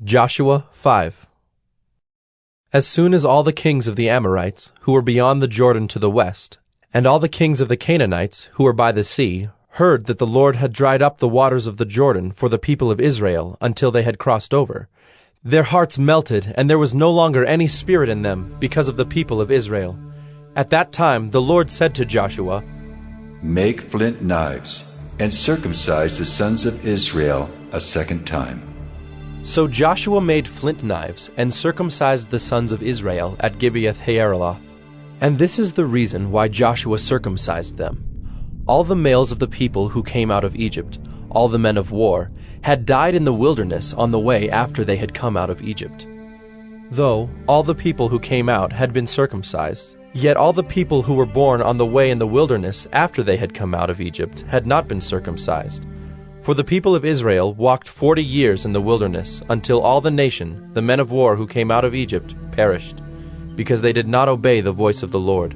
Joshua 5. As soon as all the kings of the Amorites, who were beyond the Jordan to the west, and all the kings of the Canaanites, who were by the sea, heard that the Lord had dried up the waters of the Jordan for the people of Israel until they had crossed over, their hearts melted, and there was no longer any spirit in them because of the people of Israel. At that time the Lord said to Joshua, "Make flint knives, and circumcise the sons of Israel a second time." So Joshua made flint knives and circumcised the sons of Israel at Gibeath-haaraloth. And this is the reason why Joshua circumcised them. All the males of the people who came out of Egypt, all the men of war, had died in the wilderness on the way after they had come out of Egypt. Though all the people who came out had been circumcised, yet all the people who were born on the way in the wilderness after they had come out of Egypt had not been circumcised. For the people of Israel walked 40 years in the wilderness until all the nation, the men of war who came out of Egypt, perished, because they did not obey the voice of the Lord.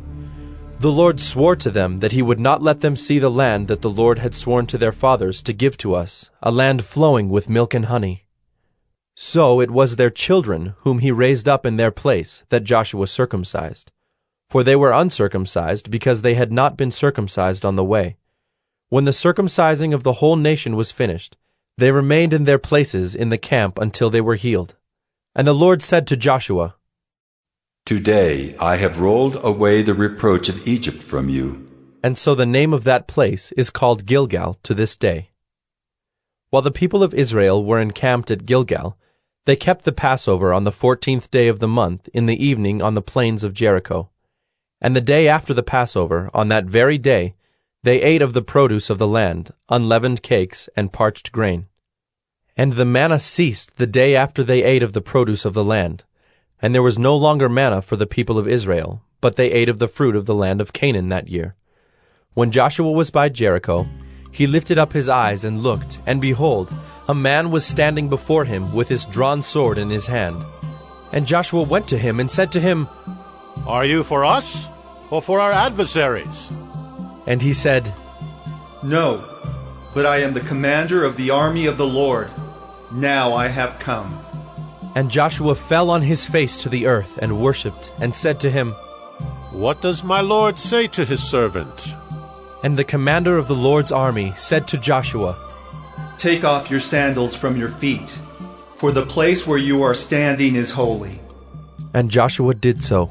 The Lord swore to them that he would not let them see the land that the Lord had sworn to their fathers to give to us, a land flowing with milk and honey. So it was their children whom he raised up in their place that Joshua circumcised. For they were uncircumcised because they had not been circumcised on the way. When the circumcising of the whole nation was finished, they remained in their places in the camp until they were healed. And the Lord said to Joshua, "Today I have rolled away the reproach of Egypt from you." And so the name of that place is called Gilgal to this day. While the people of Israel were encamped at Gilgal, they kept the Passover on the 14th day of the month in the evening on the plains of Jericho. And the day after the Passover, on that very day, they ate of the produce of the land, unleavened cakes and parched grain. And the manna ceased the day after they ate of the produce of the land. And there was no longer manna for the people of Israel, but they ate of the fruit of the land of Canaan that year. When Joshua was by Jericho, he lifted up his eyes and looked, and behold, a man was standing before him with his drawn sword in his hand. And Joshua went to him and said to him, "Are you for us, or for our adversaries?" And he said, "No, but I am the commander of the army of the Lord. Now I have come." And Joshua fell on his face to the earth and worshipped, and said to him, "What does my Lord say to his servant?" And the commander of the Lord's army said to Joshua, "Take off your sandals from your feet, for the place where you are standing is holy." And Joshua did so.